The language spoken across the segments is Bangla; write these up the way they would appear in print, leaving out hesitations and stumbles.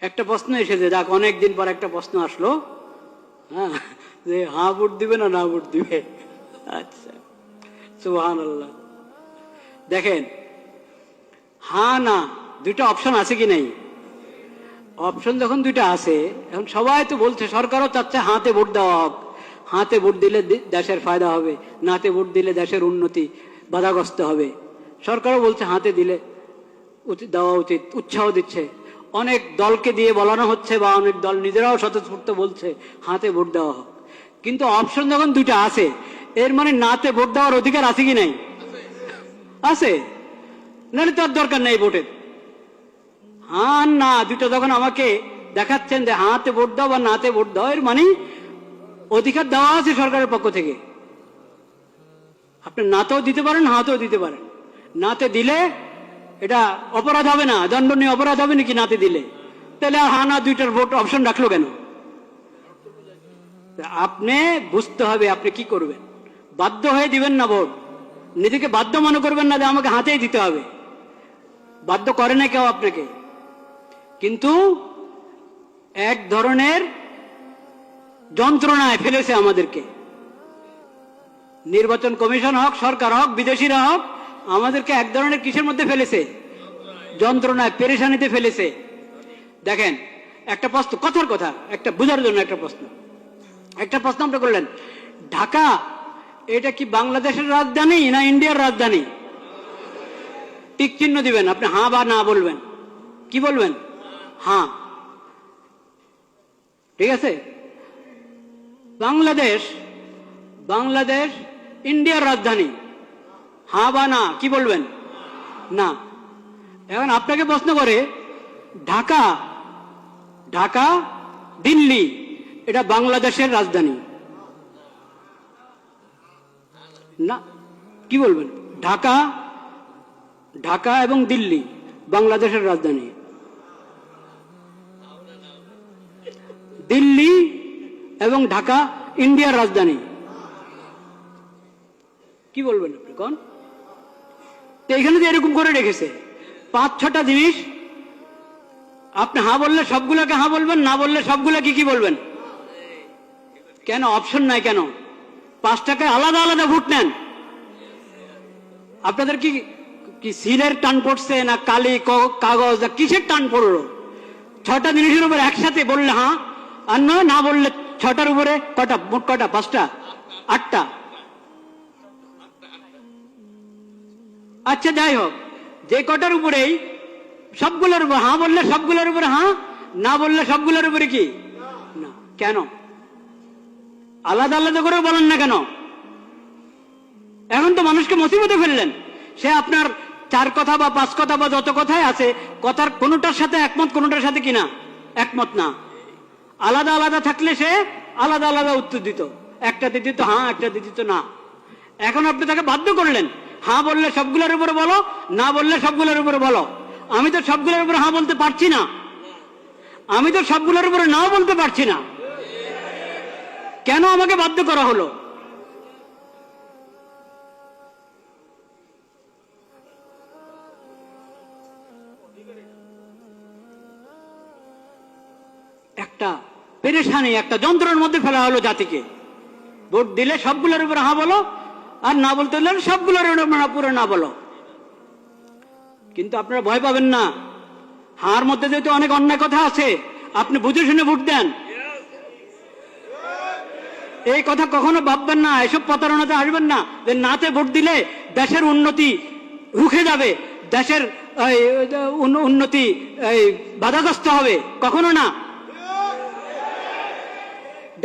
একটা প্রশ্ন এসেছে, যাক অনেকদিন পর একটা প্রশ্ন আসলো, হ্যাঁ, যে হ্যাঁ ভোট দিবে না না ভোট দিবে। আচ্ছা, সুবহানাল্লাহ। দেখেন, হ্যাঁ না দুইটা অপশন আছে কি নাই? অপশন যখন দুইটা আছে, এখন সবাই তো বলছে, সরকারও চাচ্ছে হাতে ভোট দেওয়া হোক, হাতে ভোট দিলে দেশের ফায়দা হবে, নাতে ভোট দিলে দেশের উন্নতি বাধাগ্রস্ত হবে। সরকারও বলছে হাতে দিলে দেওয়া উচিত, উৎসাহ দিচ্ছে। অনেক দলকে দিয়ে বলানো হচ্ছে, বা অনেক দল নিজেরাও স্বতঃস্ফূর্ত বলছে হাতে ভোট দেওয়া হোক। কিন্তু অপশন যখন দুইটা আছে, এর মানে নাতে ভোট দেওয়ার অধিকার আছে কি নাই? আছে, নাহলে তো আর দরকার নেই ভোটের। হ্যাঁ না দুটো যখন আমাকে দেখাচ্ছেন যে হাতে ভোট দাও বা নাতে ভোট দাও, এর মানে অধিকার দেওয়া আছে সরকারের পক্ষ থেকে। আপনি নাতেও দিতে পারেন, হাতেও দিতে পারেন। নাতে দিলে এটা অপরাধ হবে না, দণ্ডনীয় অপরাধ হবে নাকি নাতে দিলে? তাহলে আর হ্যাঁ না দুইটার ভোট অপশন রাখলো কেন? আপনি বুঝতে হবে আপনি কি করবেন। বাধ্য হয়ে দিবেন না ভোট, নিজেকে বাধ্য মনে করবেন না যে আমাকে হাতেই দিতে হবে। বাধ্য করে না কেউ আপনাকে, কিন্তু এক ধরনের যন্ত্রণায় ফেলেছে আমাদেরকে। নির্বাচন কমিশন হোক, সরকার হোক, বিদেশিরা হোক, আমাদেরকে এক ধরনের কিসের মধ্যে ফেলেছে? যন্ত্রণায়, পেরেশানিতে ফেলেছে। দেখেন, একটা প্রশ্ন, কথার কথা, একটা বুঝার জন্য একটা প্রশ্ন আপনি করলেন, ঢাকা এটা কি বাংলাদেশের রাজধানী না ইন্ডিয়ার রাজধানী? টিক চিহ্ন দিবেন, আপনি হ্যাঁ বা না বলবেন। কি বলবেন? হ্যাঁ। ঠিক আছে, বাংলাদেশ ইন্ডিয়ার রাজধানী, হ্যাঁ বা না কি বলবেন? না। এখন আপনাকে প্রশ্ন করে, ঢাকা দিল্লি এটা বাংলাদেশের রাজধানী না, কি বলবেন? ঢাকা এবং দিল্লি বাংলাদেশের রাজধানী, দিল্লি এবং ঢাকা ইন্ডিয়ার রাজধানী। কি বলবেন আপনি কোন? তো এখানে যে এরকম করে রেখেছে 5-6টা জিনিস, আপনি হ্যাঁ বললে সবগুলোকে হ্যাঁ বলবেন, না বললে সবগুলো কি বলবেন? কেন অপশন নাই? কেন 5টাকে আলাদা আলাদা ভোট নেন? আপনাদের কি সিলের টান পড়ছে না কালি কাগজ না কিসের টান পড়লো? 6টা জিনিসের উপর একসাথে বললে হ্যাঁ, আর নয় না বললে 6টার উপরে কটা? মোট কটা? 5টা? 8টা? আচ্ছা যাই হোক, যে কটার উপরেই সবগুলোর উপর হ্যাঁ বললে সবগুলোর উপরে হ্যাঁ, না বললে সবগুলোর উপরে কি না? কেন আলাদা আলাদা করে বলেন না কেন? এখন তো মানুষকে মুসিবতে ফেললেন। সে আপনার 4 কথা বা 5 কথা বা যত কথাই আছে, কথার কোনোটার সাথে একমত, কোনোটার সাথে কিনা একমত না। আলাদা আলাদা থাকলে সে আলাদা আলাদা উত্তর দিত, একটাতে দিত হ্যাঁ, একটাতে দিত না। এখন আপনি তাকে বাধ্য করলেন, হ্যাঁ বললে সবগুলোর উপরে বলো, না বললে সবগুলোর উপরে বলো। আমি তো সবগুলোর উপরে হ্যাঁ বলতে পারছি না, আমি তো সবগুলোর উপরে নাও বলতে পারছি না। কেন আমাকে বাধ্য করা হলো? একটা পেরেশানি, একটা যন্ত্রের মধ্যে ফেলা হলো জাতিকে। ভোট দিলে সবগুলোর উপরে হ্যাঁ বলো, আর না বলতে হলে সবগুলোর উপরে না বলো। কিন্তু আপনারা ভয় পাবেন না, হার মধ্যে যেহেতু অনেক অন্যায় কথা আছে, আপনি বুঝে শুনে ভোট দেন। এই কথা কখনো ভাববেন না, এসব প্রতারণাতে আসবেন না যে নাতে ভোট দিলে দেশের উন্নতি রুখে যাবে, দেশের উন্নতি বাধাগ্রস্ত হবে, কখনো না।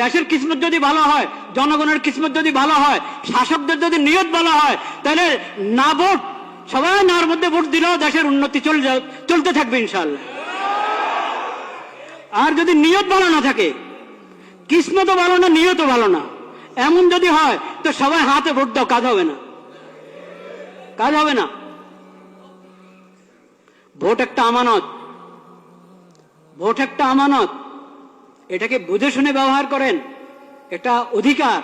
দেশের কিসমত যদি ভালো হয়, জনগণের কিসমত যদি ভালো হয়, শাসকদের যদি নিয়ত ভালো হয়, তাহলে না ভোট, সবাই নার মধ্যে ভোট দিলেও দেশের উন্নতি চলতে থাকবে ইনশাআল্লাহ। আর যদি নিয়ত ভালো না থাকে, কিসমতও ভালো না, নিয়তও ভালো না, এমন যদি হয়, তো সবাই হাতে ভোট দাও, কাজ হবে না, কাজ হবে না। ভোট একটা আমানত, ভোট একটা আমানত, এটাকে বুঝে শুনে ব্যবহার করেন। এটা অধিকার,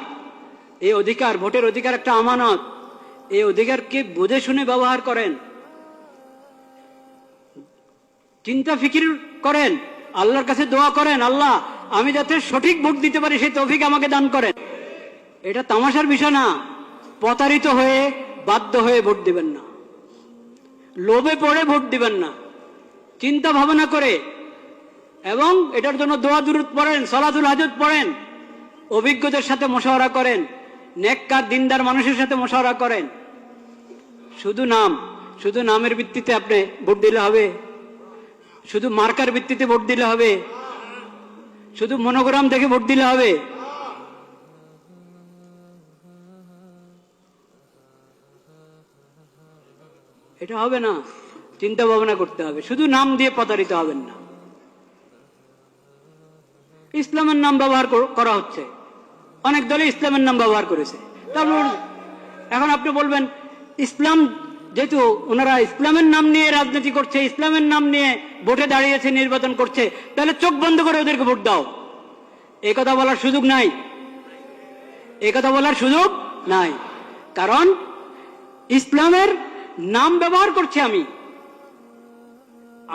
এই অধিকার, ভোটের অধিকার একটা আমানত, এই অধিকারকে বুঝে শুনে ব্যবহার করেন, চিন্তা ফিকির করেন আল্লাহর কাছে দোয়া করেন, আল্লাহ আমি যাতে সঠিক ভোট দিতে পারি সেই তৌফিক আমাকে দান করেন। এটা তামাশার বিষয় না। প্রতারিত হয়ে বাধ্য হয়ে ভোট দিবেন না, লোভে পড়ে ভোট দিবেন না, চিন্তা ভাবনা করে, এবং এটার জন্য দোয়া দুরূদ পড়েন, সালাতুল হাজত পড়েন, অভিজ্ঞদের সাথে মশওয়ারা করেন, নেককার দিনদার মানুষের সাথে মশওয়ারা করেন। শুধু নামের ভিত্তিতে আপনি ভোট দিলে হবে? শুধু মার্কার ভিত্তিতে ভোট দিলে হবে? শুধু মনোগ্রাম দেখে ভোট দিলে হবে? এটা হবে না। চিন্তা ভাবনা করতে হবে। শুধু নাম দিয়ে প্রতারিত হবেন না। ইসলামের নাম ব্যবহার করা হচ্ছে, অনেক দলে ইসলামের নাম ব্যবহার করেছে। তারপর এখন আপনি বলবেন ইসলাম, যেহেতু ওনারা ইসলামের নাম নিয়ে রাজনীতি করছে, ইসলামের নাম নিয়ে ভোটে দাঁড়িয়েছে, নির্বাচন করছে, তাহলে চোখ বন্ধ করে ওদেরকে ভোট দাও। এই কথা বলার সুযোগ নাই, এই কথা বলার সুযোগ নাই। কারণ ইসলামের নাম ব্যবহার করছি আমি,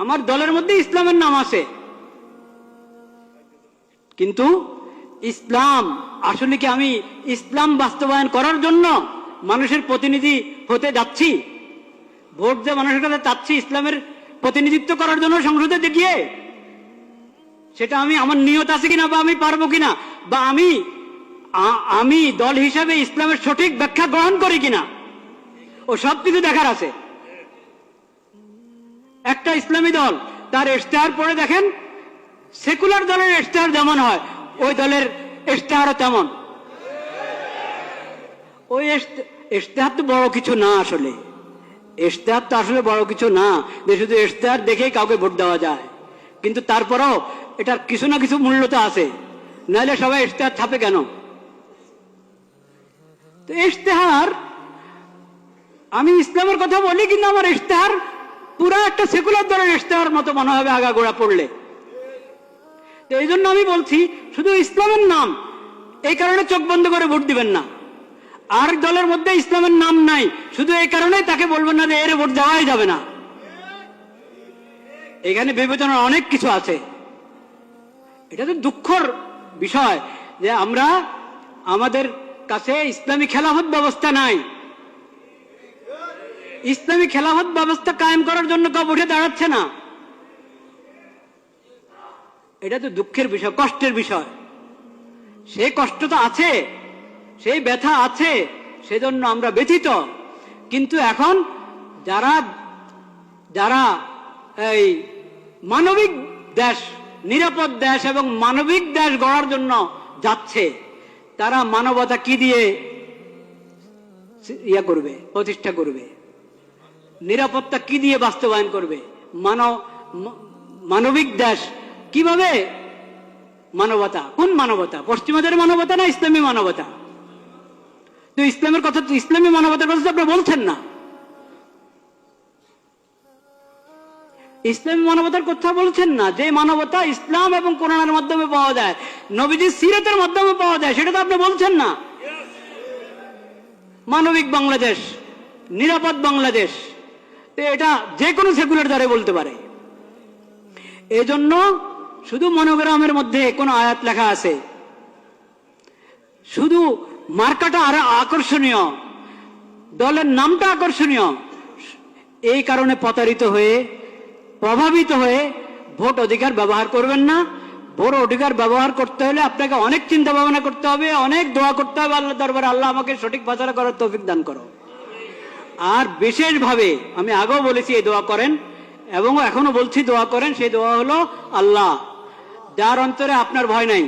আমার দলের মধ্যে ইসলামের নাম আছে, কিন্তু ইসলাম আসলে কি আমি ইসলাম বাস্তবায়ন করার জন্য মানুষের প্রতিনিধি হতে যাচ্ছি? ভোট যে মানুষের কাছে চাচ্ছি ইসলামের প্রতিনিধিত্ব করার জন্য সংসদে গিয়ে, সেটা আমি আমার নিয়ত আছে কিনা, বা আমি পারবো কিনা, বা আমি দল হিসাবে ইসলামের সঠিক ব্যাখ্যা গ্রহণ করি কিনা, ও সবকিছু দেখার আছে। একটা ইসলামী দল তার ইশতেহার পড়ে দেখেন, সেকুলার দলের ইশতেহার যেমন হয় ওই দলের ইশতেহারও তেমন। ওই ইশতেহার তো বড় কিছু না, আসলে ইশতেহার তো আসলে বড় কিছু না যে শুধু ইশতেহার দেখেই কাউকে ভোট দেওয়া যায়। কিন্তু তারপরেও এটার কিছু না কিছু মূল্য তো আছে, নাহলে সবাই ইশতেহার ছাপে কেন? তো ইশতেহার, আমি ইসলামের কথা বলি কিন্তু আমার ইশতেহার পুরা একটা সেকুলার দলের ইশতেহার মতো মনে হবে আগাগোড়া পড়লে। তো এই জন্য আমি বলছি শুধু ইসলামের নাম, এই কারণে চোখ বন্ধ করে ভোট দিবেন না। আর দলের মধ্যে ইসলামের নাম নাই, শুধু এই কারণেই তাকে বলবেন না যে এর ভোট দেওয়াই যাবে না। এখানে বিবেচনার অনেক কিছু আছে। এটা তো দুঃখের বিষয় যে আমরা, আমাদের কাছে ইসলামী খেলাফত ব্যবস্থা নাই। ইসলামী খেলাফত ব্যবস্থা কায়েম করার জন্য কেউ উঠে দাঁড়াচ্ছে না। এটা তো দুঃখের বিষয়, কষ্টের বিষয়। সেই কষ্ট তো আছে, সেই ব্যথা আছে, সেজন্য আমরা ব্যথিত। কিন্তু এখন যারা যারা এই মানবিক দেশ, নিরাপদ দেশ এবং মানবিক দেশ গড়ার জন্য যাচ্ছে, তারা মানবতা কি দিয়ে করবে, প্রতিষ্ঠা করবে? নিরাপত্তা কি দিয়ে বাস্তবায়ন করবে? মানবিক দেশ কিভাবে? মানবতা, কোন মানবতা? পশ্চিমাদের মানবতা না ইসলামী মানবতা? তো ইসলামের কথা, ইসলামী মানবতার কথা আপনি বলছেন না। ইসলামী মানবতার কথা বলছেন না। যে মানবতা ইসলাম এবং কোরআনের মাধ্যমে পাওয়া যায়, নবীজির সিরাতের মাধ্যমে পাওয়া যায়, সেটা তো আপনি বলছেন না। মানবিক বাংলাদেশ, নিরাপদ বাংলাদেশ, এটা যে কোনো সেকুলার দ্বারা বলতে পারে। এই জন্য শুধু মনোগ্রামের মধ্যে কোন আয়াত লেখা আছে, শুধু মার্কাটা আরো আকর্ষণীয়, দলের নামটা আকর্ষণীয়, এই কারণে প্রতারিত হয়ে, প্রভাবিত হয়ে ভোট অধিকার ব্যবহার করবেন না। ভোট অধিকার ব্যবহার করতে হলে আপনাকে অনেক চিন্তা ভাবনা করতে হবে, অনেক দোয়া করতে হবে আল্লাহ দরবারে, আল্লাহ আমাকে সঠিক ফয়সালা করার তৌফিক দান করো। আর বিশেষভাবে আমি আগেও বলেছি এই দোয়া করেন, এবং এখনো বলছি দোয়া করেন। সেই দোয়া হলো, আল্লাহ যার অন্তরে আপনার ভয় নাই,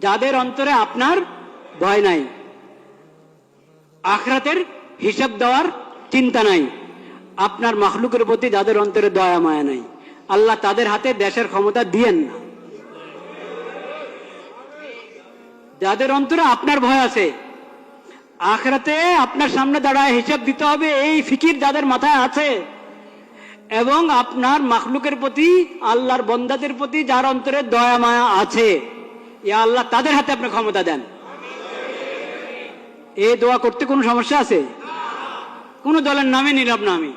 যাদের অন্তরে আপনার ভয় নাই, আখিরাতের হিসাব দেওয়ার চিন্তা নাই, আপনার মাখলুকের প্রতি যাদের অন্তরে দয়া মায়া নাই, আল্লাহ তাদের হাতে দেশের ক্ষমতা দিয়েন না। যাদের অন্তরে আপনার ভয় আছে, আখিরাতে আপনার সামনে দাঁড়ায় হিসাব দিতে হবে, এই ফিকির যাদের মাথায় আছে, এবং আপনার মাখলুকের প্রতি, আল্লাহর বন্দাদের প্রতি যার অন্তরে দয়া মায়া আছে, ইয়া আল্লাহ তাদের হাতে আপনি ক্ষমতা দেন। এই দোয়া করতে কোনো সমস্যা আছে? কোন দলের নামে নিলাম না আমি,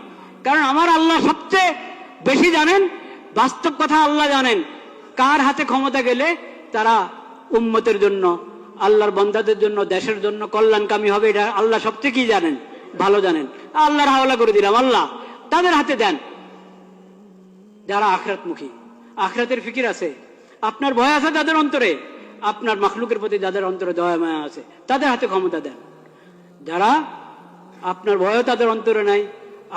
কারণ আমার আল্লাহ সবচেয়ে বেশি জানেন, বাস্তব কথা আল্লাহ জানেন কার হাতে ক্ষমতা গেলে তারা উম্মতের জন্য, আল্লাহর বান্দাদের জন্য, দেশের জন্য কল্যাণকামী হবে, এটা আল্লাহ সবচেয়ে কি জানেন, ভালো জানেন। আল্লাহর হাওলা করে দিলাম, আল্লাহ তাদের হাতে দেন। যারা আখিরাতমুখী, আখিরাতের ফিকির আছে, আপনার ভয় আছে তাদের অন্তরে, আপনার মাখলুকের প্রতি যাদের অন্তরে দয়া মায়া আছে তাদের হাতে ক্ষমতা দেন। যারা আপনার ভয়ও তাদের অন্তরে নাই,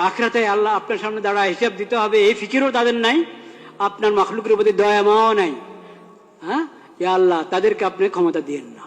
আখিরাতে আল্লাহ আপনার সামনে দাঁড়ায় হিসাব দিতে হবে এই ফিকিরও তাদের নাই, আপনার মাখলুকের প্রতি দয়া মায়াও নাই, হ্যাঁ, ইয়া আল্লাহ তাদেরকে আপনি ক্ষমতা দিয়েন না।